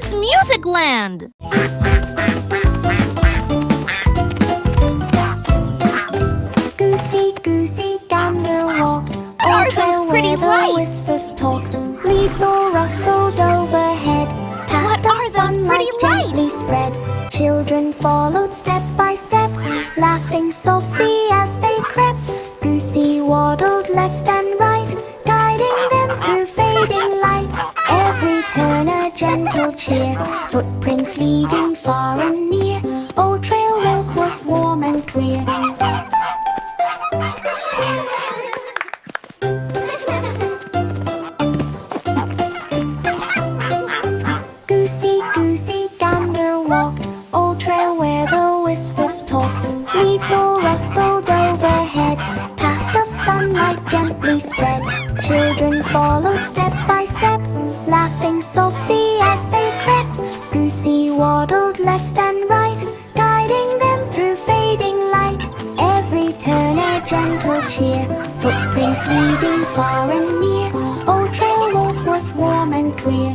It's Music Land! Goosey, goosey, gander walked. What are those pretty lights? Whispers talked. Leaves all rustled overhead. What are those pretty gently lights? spread. Children followed step by step, laughing softly as they crept. Goosey waddled left and right, guiding them through fading light. Every turn a gentle cheer, footprints leading far and near. Old trail walk was warm and clear. Goosey, goosey, gander walked. Old trail where the whispers talked. Leaves all rustled overhead. Path of sunlight gently spread. Children followed step by step, laughing softly as they crept. Goosey waddled left and right, guiding them through fading light. Every turn a gentle cheer, footprints leading far and near. Old trail walk was warm and clear.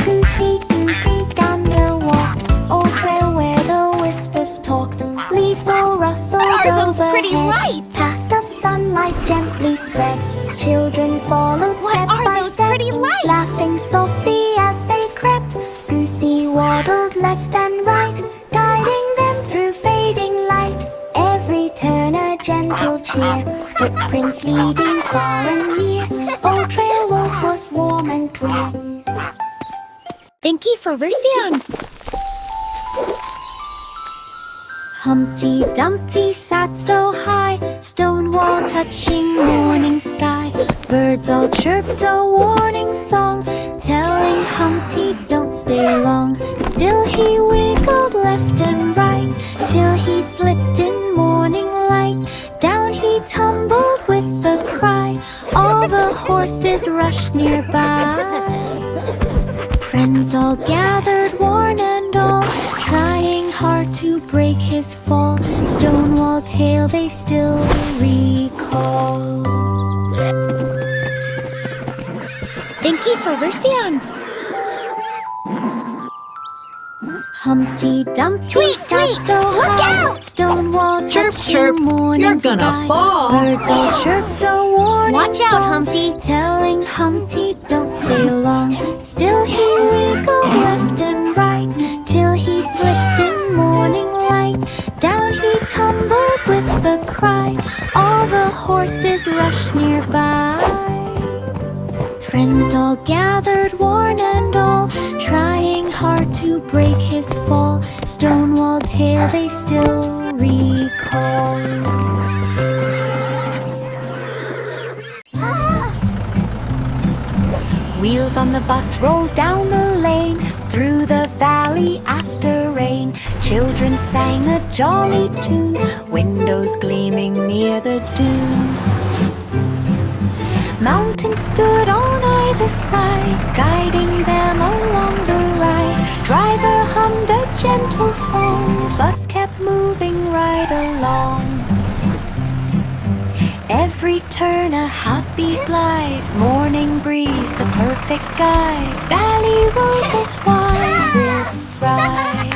Goosey, goosey, gander walked. Old trail where the whispers talked. Leaves all rustled What are those overhead. pretty lights? Path of sunlight gently spread. Children followed What step are by those step, pretty lights? laughing softly as they crept. Goosey waddled left and right, guiding them through fading light. Every turn a gentle cheer, footprints leading far and near. Old trail walk was warm and clear. Thank you for Version. Humpty Dumpty sat so high, stone wall touching morning sky. Birds all chirped a warning song, telling Humpty don't stay long. Still he wiggled left and right, till he slipped in morning light. Down he tumbled with a cry, all the horses rushed nearby. Friends all gathered, one and all, trying hard to break his fall. Stonewall tale they still recall. Thank you for Version. Humpty Dumpty Tweet, sat tweet, so look high, out! Stonewall Chirp, touching chirp, morning you're gonna sky. fall. Birds all chirped a warning Watch out, song, Humpty. telling Humpty don't stay long. Still he wiggled left and right, till he slipped in morning light. Down he tumbled with a cry, all the horses rushed nearby. Friends all gathered, one and all, trying hard to break his fall. Stonewall tale they still recall. Wheels on the bus rolled down the lane, through the valley after rain. Children sang a jolly tune, windows gleaming near the dune. Mountains stood on either side, guiding them along the ride. Driver hummed a gentle song, bus kept moving right along. Every turn a happy glide, morning breeze the perfect guide. Valley road was wide with pride.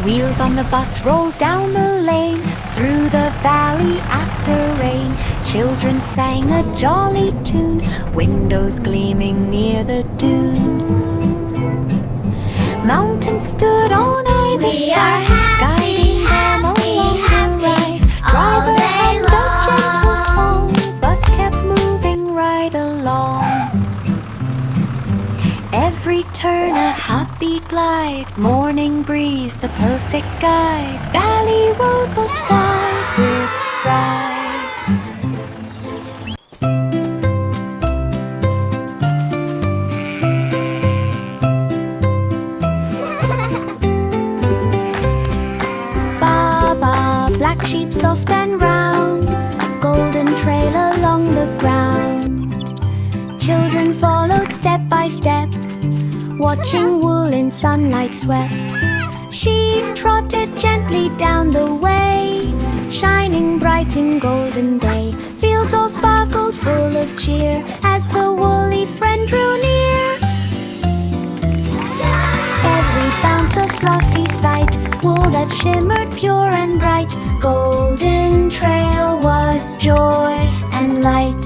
Wheels on the bus rolled down the lane, through the valley after rain. Children sang a jolly tune, windows gleaming near the dune. Mountains stood on either side, guiding them along the ride. Driver hummed a gentle song, bus kept moving right along. Every turn a happy glide, morning breeze the perfect guide. Valley road was wide with pride. Baba, black sheep soft and round, golden trail along the ground. Children followed step by step, watching wool in sunlight swept. Sheep trotted gently down the way, shining bright in golden day. Fields all sparkled full of cheer as the woolly friend drew near. Every bounce a fluffy sight, wool that shimmered pure and bright. Golden trail was joy and light.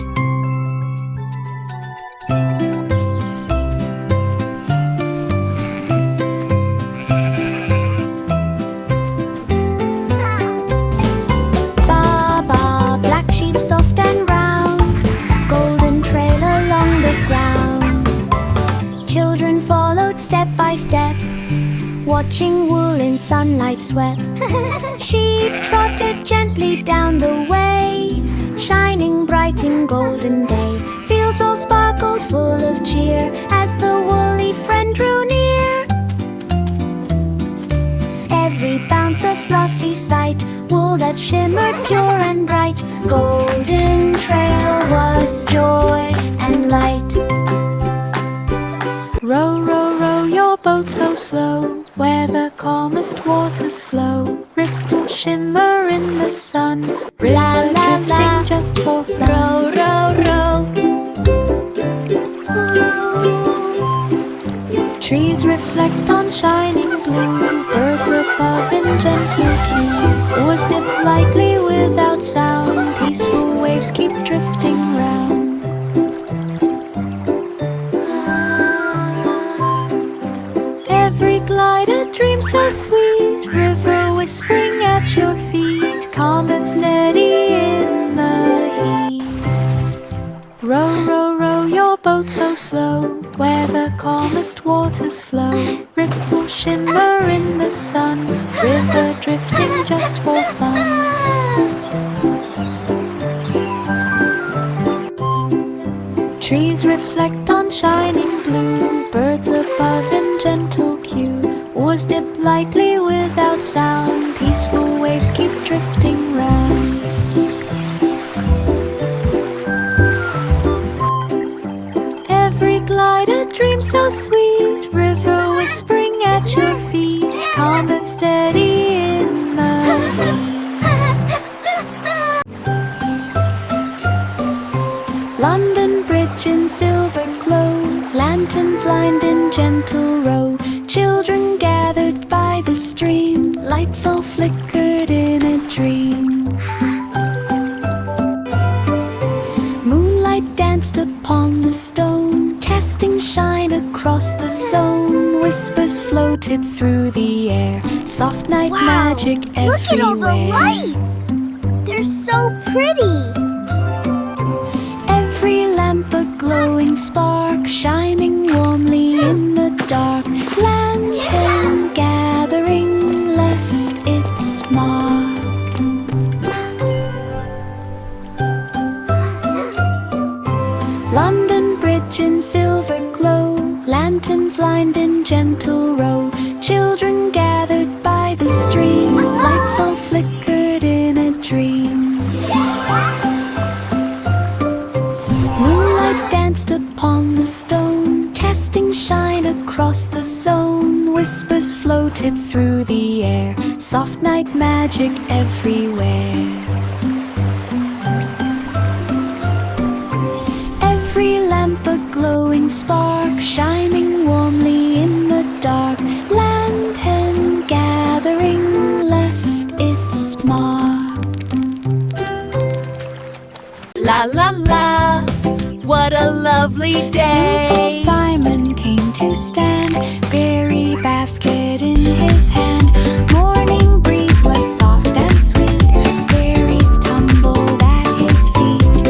Watching wool in sunlight swept. Sheep trotted gently down the way, shining bright in golden day. Fields all sparkled full of cheer as the woolly friend drew near. Every bounce a fluffy sight, wool that shimmered pure and bright. Golden trail was joy and light. Row, row, row your boat so slow, where the calmest waters flow. Ripples shimmer in the sun, La la la, drifting just for fun. row, row, row. Trees reflect on shining blue, birds above in gentle cue. Oars dip lightly without sound, peaceful waves keep drifting round. Every glider dream so sweet, river whispering at your feet, calm and steady in the heat. Row, row, row your boat so slow, where the calmest waters flow. Ripples shimmer in the sun, river drifting just for fun. Trees reflect on shining blue, birds above in gentle cue. Oars dip lightly without sound, peaceful waves keep drifting round. Every glider dream so sweet, river whispering at your feet, calm and steady in the heat. London Bridge in silver glow, lanterns lined in gentle row. Children gathered by the stream, lights all flickered in a dream. Moonlight danced upon the stone, casting shine across the zone. Whispers floated through the air, soft night magic everywhere. Look at all the lights! They're so pretty! Every lamp a glowing spark, shining warmly in the dark. Lantern gathering left its mark. London Bridge in silver glow, lanterns lined in gentle row. Children gathered by the stream, lights all flickered in a dream. Moonlight danced upon the stone, casting shine across the zone. Whispers floated through the air, soft night magic everywhere. Every lamp a glowing spark, shining warmly in the dark. Lantern gathering left its mark. La la la, what a lovely day. Simple Simon came to stand, berry basket in his hand. Morning breeze was soft and sweet, berries tumbled at his feet.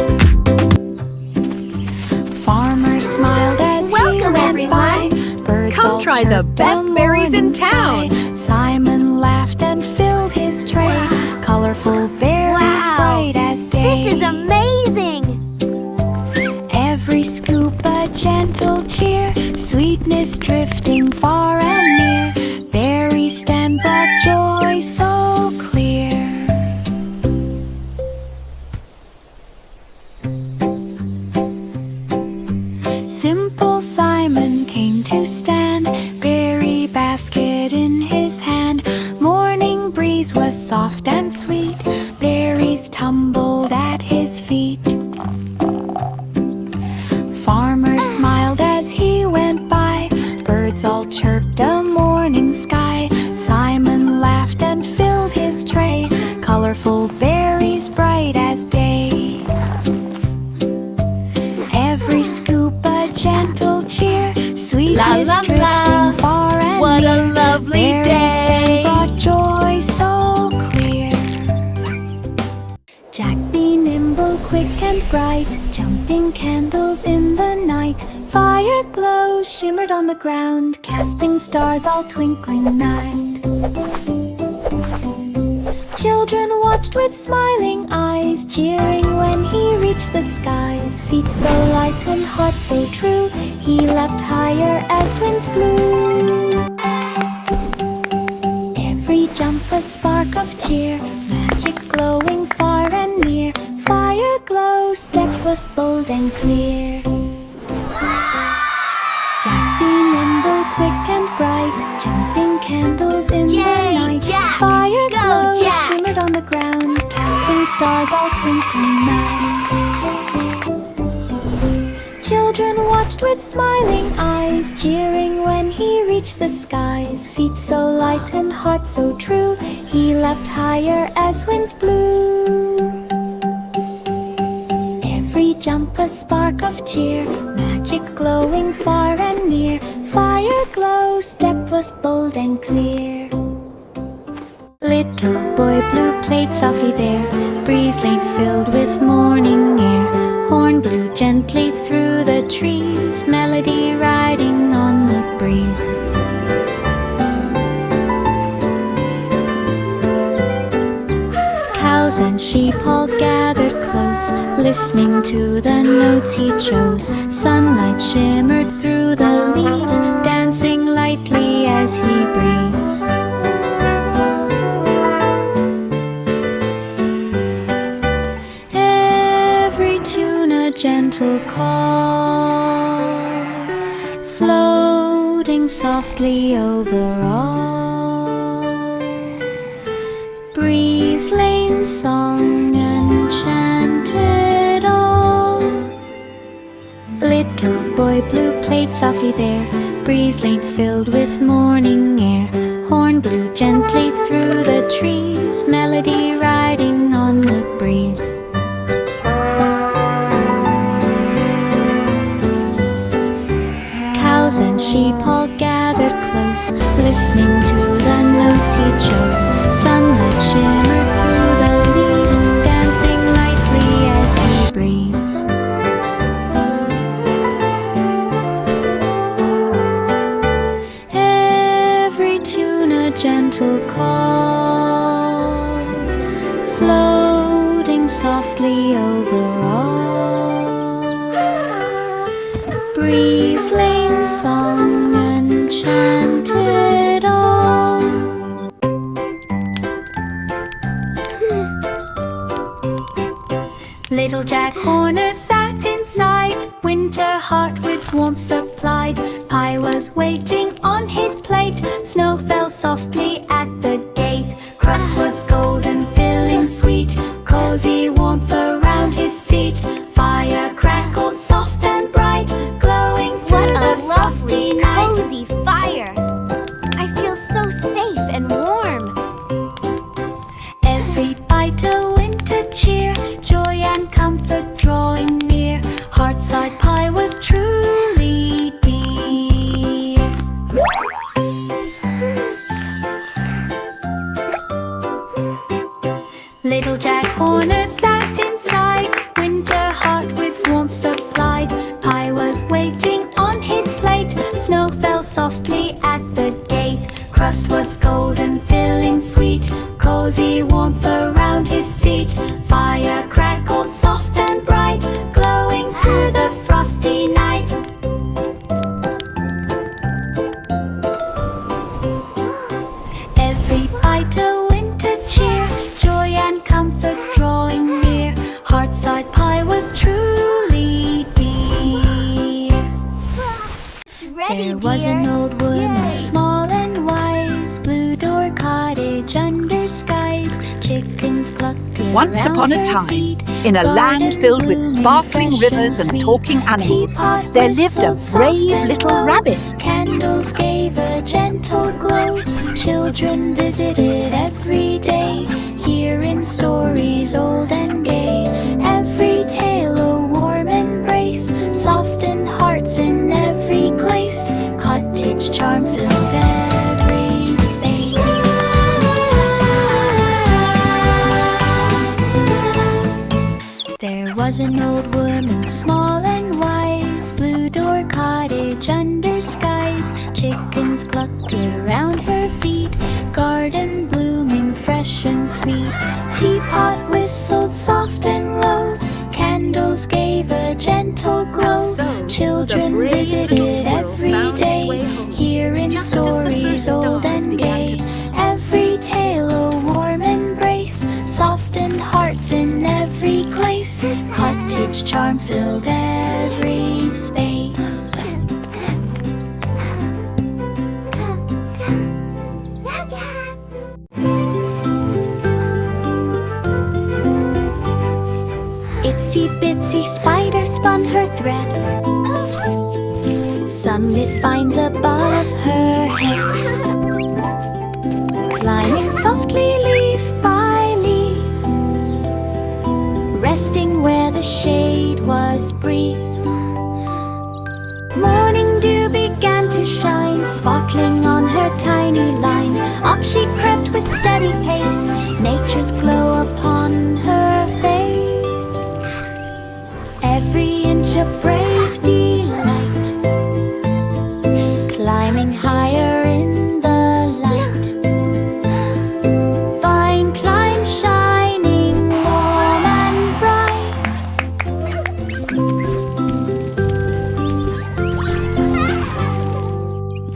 Farmer smiled as Welcome, he went everyone. by. Birds Come all try the chirped best the berries in morning sky. town. Simon laughed and filled his tray, colorful berries bright as day. This is amazing! Every scoop a gentle cheer, sweetness drifting far and near. Berries stand brought joy so clear. Simple Simon came to stand, berry basket in his hand. soft and sweet. Berries tumbled at his feet. Farmer smiled as he went by. Birds all chirped a morning sky. Simon laughed and filled his tray. Colorful berries bright as day. Every scoop a gentle cheer. Sweetness drifting far and what near. a lovely Berries day. stand brought joy so clear. Jack be nimble, quick and bright, jumping candles in the night. Fire glow shimmered on the ground, casting stars all twinkling night. Children watched with smiling eyes, cheering when he reached the skies. Feet so light and heart so true, he leapt higher as winds blew. Every jump a spark of cheer, magic glowing far and near. Fire glow, step was bold and clear. Jack be nimble, quick and bright, jumping candles in the night. Jack! Fire Go, glow Jack! shimmered on the ground, casting stars all twinkling night. Children watched with smiling eyes, cheering when he reached the skies. Feet so light and heart so true, he leapt higher as winds blew. Every jump a spark of cheer, magic glowing far and near. Fire glow, step was bold and clear. Little boy blue played softly there, breeze lane filled with morning air. Horn blew gently through the trees, melody riding on the breeze. Cows and sheep all gathered close, listening to the notes he chose. Sunlight shimmered through the leaves, dancing lightly as he breathes. Every tune a gentle call, floating softly over all. Breeze lane song enchanted all. Little boy blue played softly there, breeze lane filled with morning air. Horn blew gently through the trees, melody riding on the breeze. Cows and sheep all gathered close, listening to the notes he chose. Sunlight shimmered through the leaves, dancing lightly as he breathes. Every tune a gentle call, floating softly over all. Breeze lane song enchanted all. Little Jack Horner sat inside, winter heart with warmth supplied. Pie was waiting on his plate, snow fell softly at the gate. Crust was golden, filling sweet, cozy warmth around his seat. Fire crackled soft and bright, glowing through the frosty night. Cozy fire! I feel so safe and warm. Every bite a winter cheer, joy and comfort drawing near. Heartside pie was truly dear. Little Jack Horner sat inside, winter heart with warmth supplied. Pie was waiting on his plate, snow fell softly at the gate. Crust was golden, filling sweet, cozy warmth around his seat. Fire crackled soft and bright, glowing through the frosty night. Every bite a winter cheer, joy and comfort drawing near. Heartside pie was truly dear. It's ready, There was dear. an old woman, Yay. small and wise, blue door cottage under skies. Once upon a time, in a land filled with sparkling rivers and talking animals, there lived a brave little rabbit. Candles gave a gentle glow. Children visited every day, hearing stories old and gay. Every tale a warm embrace, softened hearts in every place. Cottage charm filled every space. There was an old woman, small and wise, blue door cottage under skies. Chickens clucked around her feet, garden blooming fresh and sweet. Teapot whistled soft and low, candles gave a gentle glow. Children visited every day, hearing stories old and gay. Every tale a warm embrace, softened hearts in every place. Cottage charm filled every space. Itsy bitsy spider spun her thread, sunlit vines above her head. Climbing softly leaf by leaf, resting where the shade was brief. Morning dew began to shine, sparkling on her tiny line. Up she crept with steady pace, nature's glow upon her face. Every inch a brave delight, climbing higher in the light. Vine climb shining warm and bright.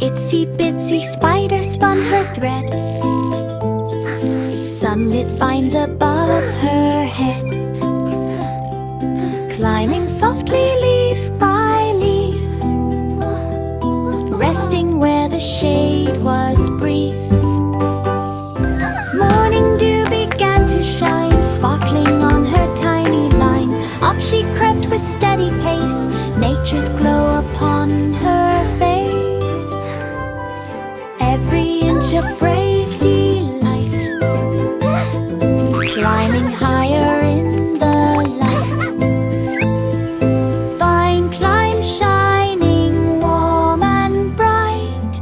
Itsy bitsy spider spun her thread, sunlit vines above her head. Climbing softly leaf by leaf, resting where the shade was brief. Morning dew began to shine, sparkling on her tiny line. Up she crept with steady pace, nature's glow upon her face. Every inch a brave delight, climbing higher in the light. Vine climb shining warm and bright.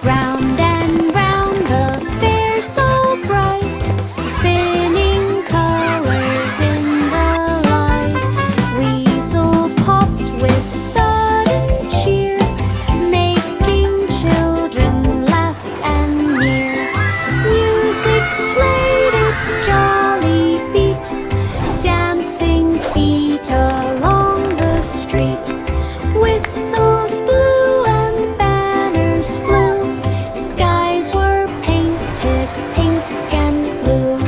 Round and round the fair so bright, spinning colors in the light. Weasel popped with sudden cheer, making children laugh and near. Music played its jolly beat, dancing feet along the street. Whistles blew and banners flew, skies were painted pink and blue.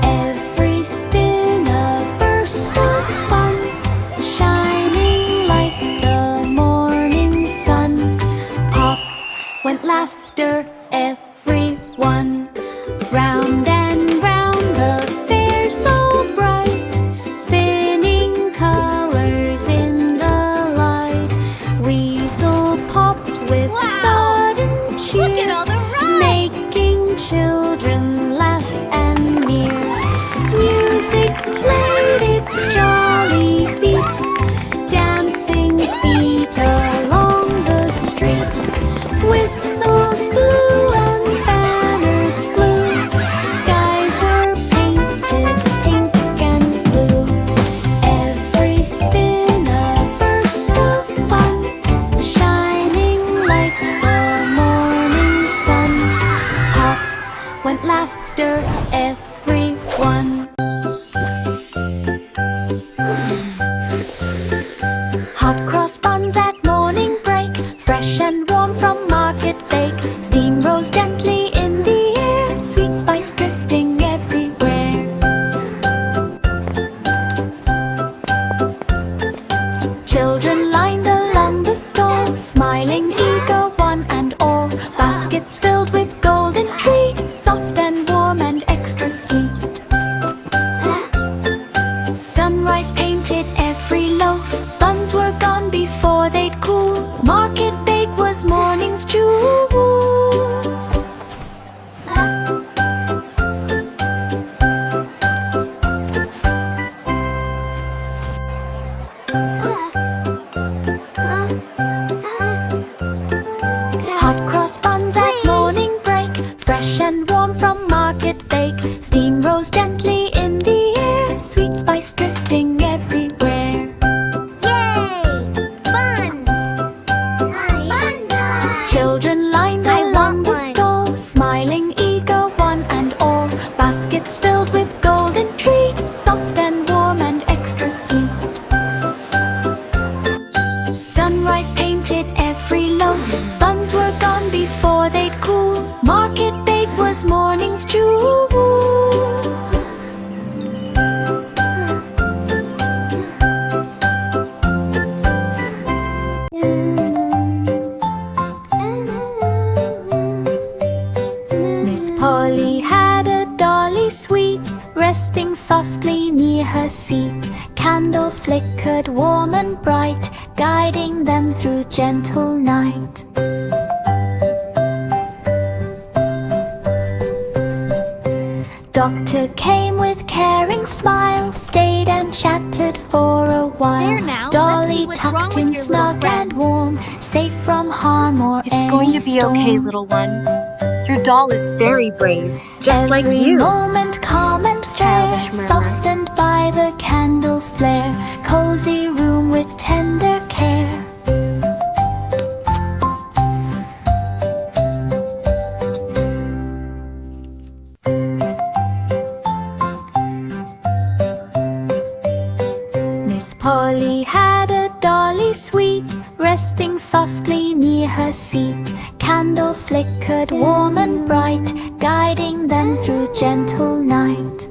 Every spin a burst of fun, shining like the morning sun. Pop went laughter, everyone. Round and round the fair so bright, spinning colors in the light. Weasel popped with sudden cheer, Look at all the rides! making children laugh and near. Music played its jolly beat, dancing feet along the street. Whistles blew and banners flew, skies were painted pink and blue. Every spin a burst of fun, shining like the morning sun. Pop went laughter, everyone. Hot cross buns at morning break, fresh and warm from market bake. Steam rose gently in the air, sweet spice drifting everywhere. Children lined softly near her seat. Candle flickered warm and bright, guiding them through gentle night. Doctor came with caring smile, stayed and chatted for a while. There now, let's Dolly see what's wrong tucked with in your snug little friend. and warm, safe from harm or It's any going to be storm. okay, little one. Your doll is very brave, just like Every you. moment calm and fair, Childish murmur. softened by the candle's flare. Cozy room with tender care. Miss Polly had a dolly sweet, resting softly near her seat. Candle flickered warm and bright, guiding them through gentle night.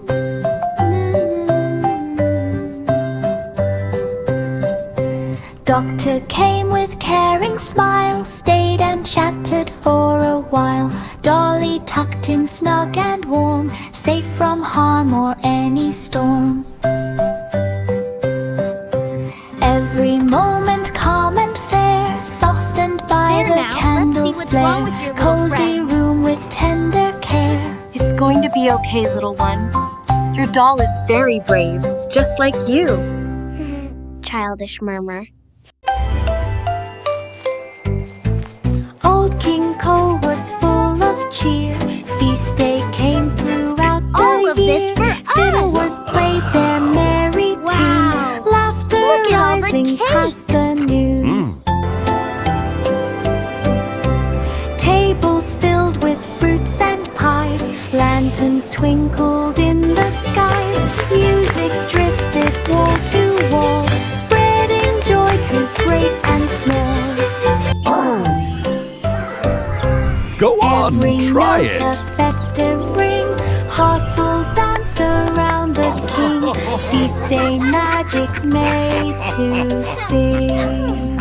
Doctor came with caring smile, stayed and chatted for a while. Dolly tucked in snug and warm, safe from harm or any storm. Every moment calm and fair, softened by There the now, let's candle's see what's wrong flare. with your little Cozy friend. room with tender care. It's going to be okay, little one. Your doll is very brave, just like you. Childish murmur. Old King Cole was full of cheer. Feast day came throughout the All of year. this for Fiddlers played their merry Wow. tune. Laughter Look at all the rising cakes. past the noon. Tables filled with fruits and pies. Lanterns twinkled in the skies. Music drifted wall to wall, spreading joy to great and small. Go on, Every try note a it. festive ring. Hearts all danced around the king. Feast day magic made to sing.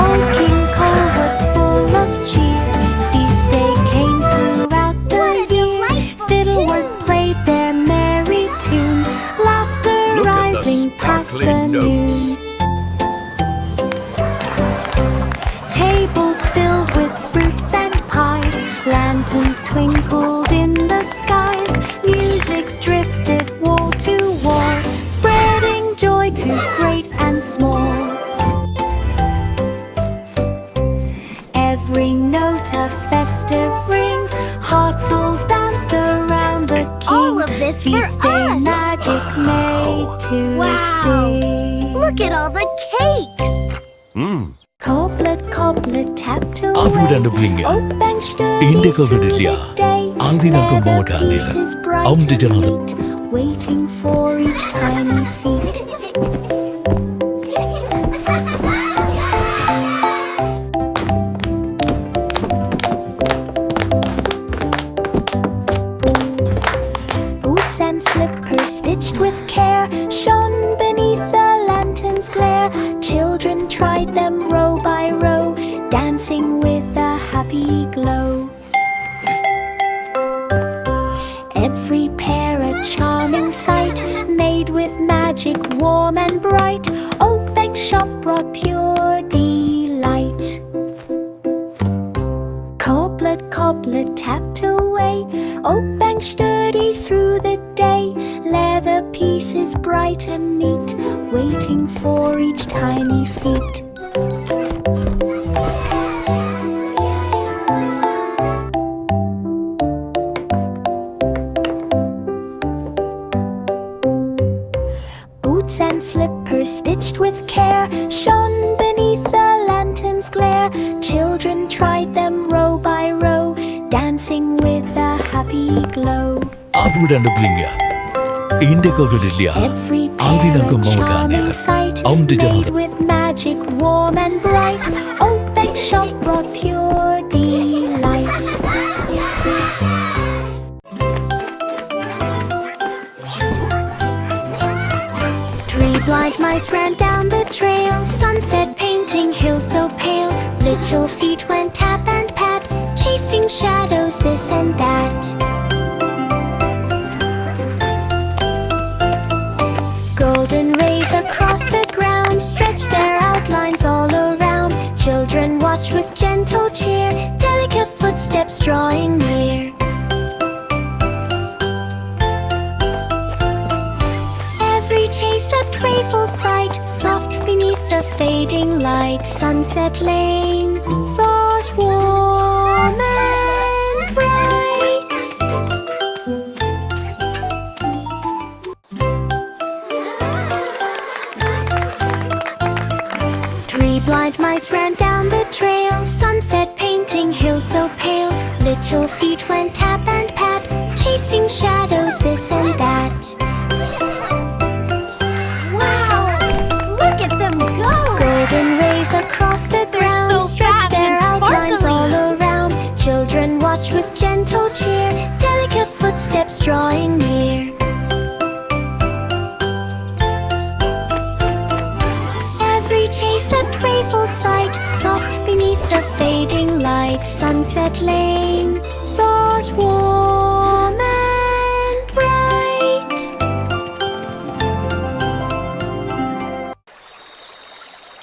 Old King Cole was full of cheer. Feast day came throughout the year. Fiddlers played their merry tune. Laughter Look at the rising past the sparkling noon. notes. Tables filled with fruits and pies. Lanterns twinkled in the skies. Music drifted wall to wall, spreading joy to great and small. Every note a festive ring. Hearts all danced around the king. All of this for Feast day us. magic made to Wow. sing. Look at all the cakes. Cobblet, cobblet, tapped away. Aprendizado brincar. Oak bench sturdy Intigo da through the Floresta. day. Antigo da Leather Floresta. pieces bright Aprendizado. and neat, waiting for each tiny feet. Boots and slippers stitched with care shone beneath the lantern's glare. Children tried them row by row, dancing with a happy glow. Every pair a charming sight, made with magic warm and bright. Oak Bank shop brought pure delight. Cobblet, cobblet, tapped away. Oak Bank sturdy through the day. Leather pieces bright and neat, waiting for each tiny feet. Boots and slippers stitched with care shone beneath the lantern's glare. Children tried them row by row, dancing with a happy glow. Aprendizado brincar. Intigo da Floresta. Every Antigo pair a da charming Floresta. sight, Aprendizado. made with magic warm and bright. Oak Bank shop brought pure delight. Three blind mice ran down the trail. Sunset painting hills so pale. Little feet went tap and pat, chasing shadows. that. Golden rays across the ground stretch their outlines all around. Children watch with gentle cheer, delicate footsteps drawing near. Every chase a playful sight, soft beneath the fading light. Sunset Lane, thought warm and bright. Three blind mice ran down the trail, sunset painting hills so pale. Little feet went tap and pat, chasing shadows this and that. Look at them go! Golden rays across the ground so stretch fast their and outlines sparkly. all around. Children watch with gentle cheer, delicate footsteps drawing near. Every chase a playful sight, soft beneath the fading light. Sunset Lane, thought warm and bright.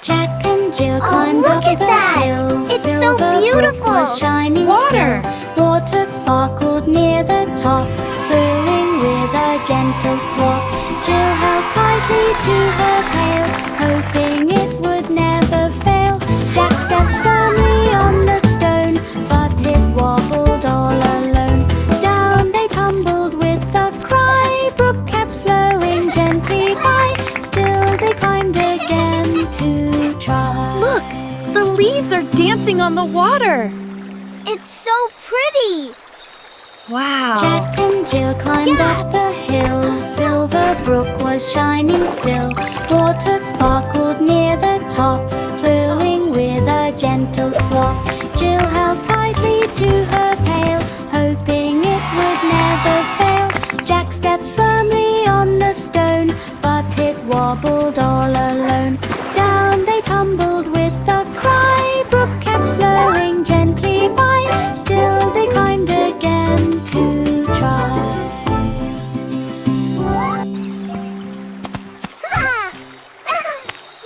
Jack and Jill climbed look up at the that! hill. It's so Silver brook beautiful! was shining Water! still. Water sparkled near the top, flowing with a gentle slop. Jill held tightly to her pail, hoping it would never fail. Jack stepped firmly on the stone, but it wobbled all alone. Down they tumbled with a cry. Brook kept flowing gently by. Still they climbed again to try. Look, the leaves are dancing on the water. It's so pretty! Wow. Jack and Jill climbed up the hill. Silver brook was shining still. Water sparkled near the top, flowing with a gentle slop. Jill held tightly to her pail, hoping it would never fail. Jack stepped firmly on the stone, but it wobbled all alone. Down they tumbled with a cry. Brook kept flowing gently by. Still they climbed again to try.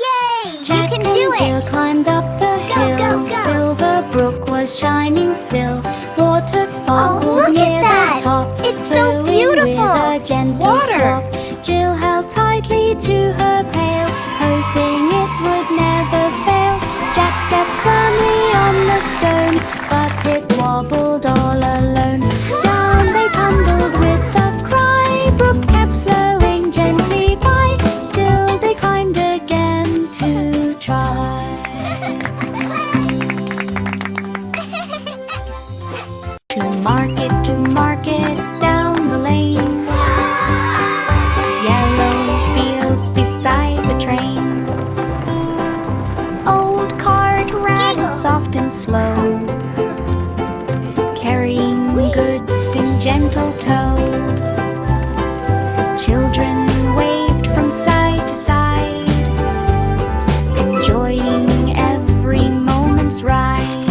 Yay! Jack you can and do Jill it! climbed up the hill. go, go. Silver brook was shining still. Water sparkled Oh, look near at that! the top. It's so flowing beautiful! With a gentle Water! slop. Jill held tightly to her pail, hoping it would never fail. Jack stepped firmly on the stone, but it wobbled all alone. Down they tumbled with a cry. Brook kept flowing gently by. Still they climbed again to try. To market, down the lane. Yellow fields beside the train. Old cart rattled soft and slow, carrying goods in gentle tow. Children waved from side to side, enjoying every moment's ride.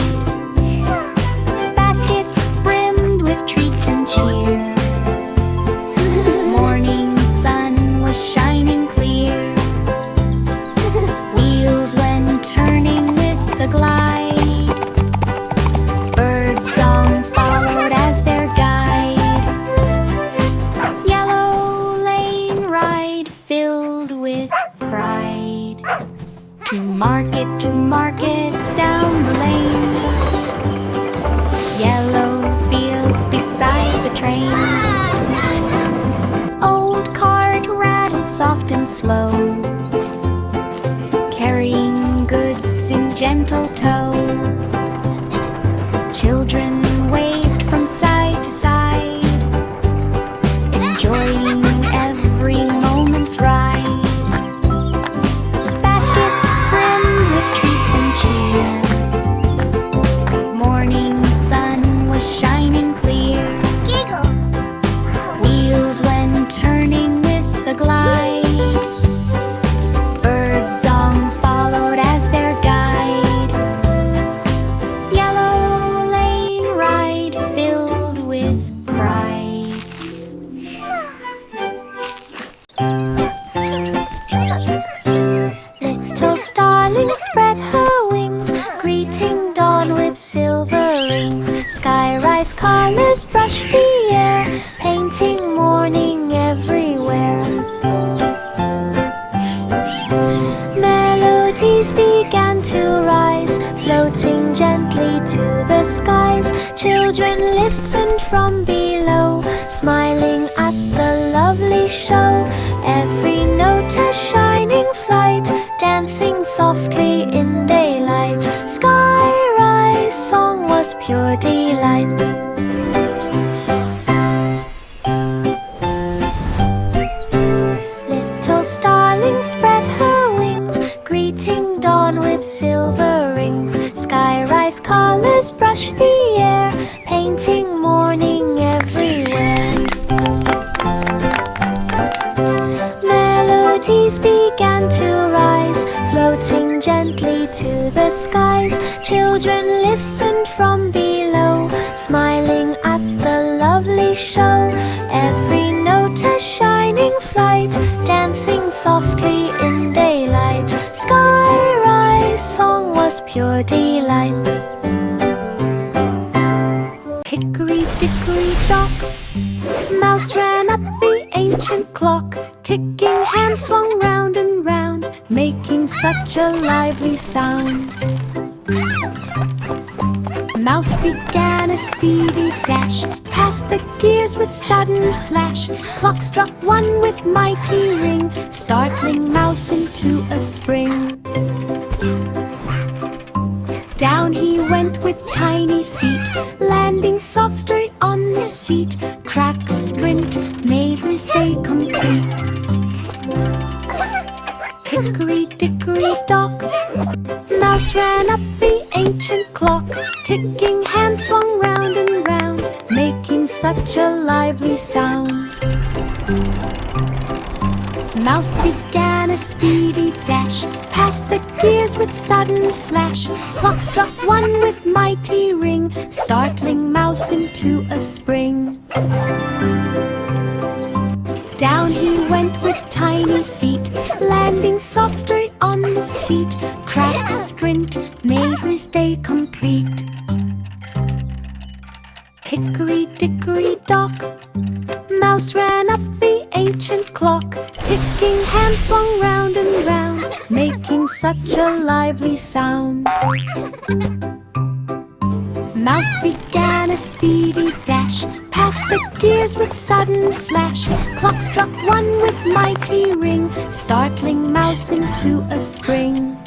Baskets brimmed with treats and cheer. Morning sun was shining clear. Wheels went turning with the glide. Bird song followed as their guide. Yellow lane ride filled with pride. To market, down the lane. Yellow fields beside the train. Old cart rattled soft and slow, carrying goods in gentle tow. Children waved from side to side, enjoying every moment's ride. Baskets brimmed with treats and cheer. Morning sun was shining clear. Giggle! Wheels went turning with the glide. Bird song followed as their guide. Yellow lane silver rings. Sky rise colors brush the air, painting morning everywhere. Melodies began to rise, floating gently to the skies. Children listened from below, smiling at the lovely show. Every note a shining flight, dancing softly in daylight. Sky rise song was pure delight. Little starling spread her wings, greeting dawn with silver rings. Sky rise colors brush the air, painting morning everywhere. Melodies began to rise, floating gently to the skies. Children listened from below, smiling at the lovely show. Every note a shining flight, dancing softly in daylight. Sky rise song was pure delight. Hickory dickory dock, mouse ran up the ancient clock. Ticking hands swung round and round, making such a lively sound. Mouse began a speedy dash, past the gears with sudden flash. Clock struck one with mighty ring, startling Mouse into a spring. Down he went with tiny feet, landing softly on the seat. Crack, squint, made his day complete. Hickory dickory dock, Mouse ran up the ancient clock. Ticking hands swung round and round, making such a lively sound. Mouse began a speedy dash, past the gears with sudden flash. Clock struck one with mighty ring, startling Mouse into a spring. Down he went with tiny feet, landing softly on the seat. Crack, squint, made his day complete. Hickory dickory dock, Mouse ran up the ancient clock. Ticking hands swung round and round, making such a lively sound. Mouse began a speedy dash, past the gears with sudden flash. Clock struck one with mighty ring, startling Mouse into a spring.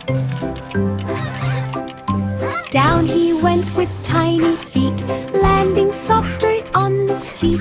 Down he went with tiny feet, landing softly on the seat.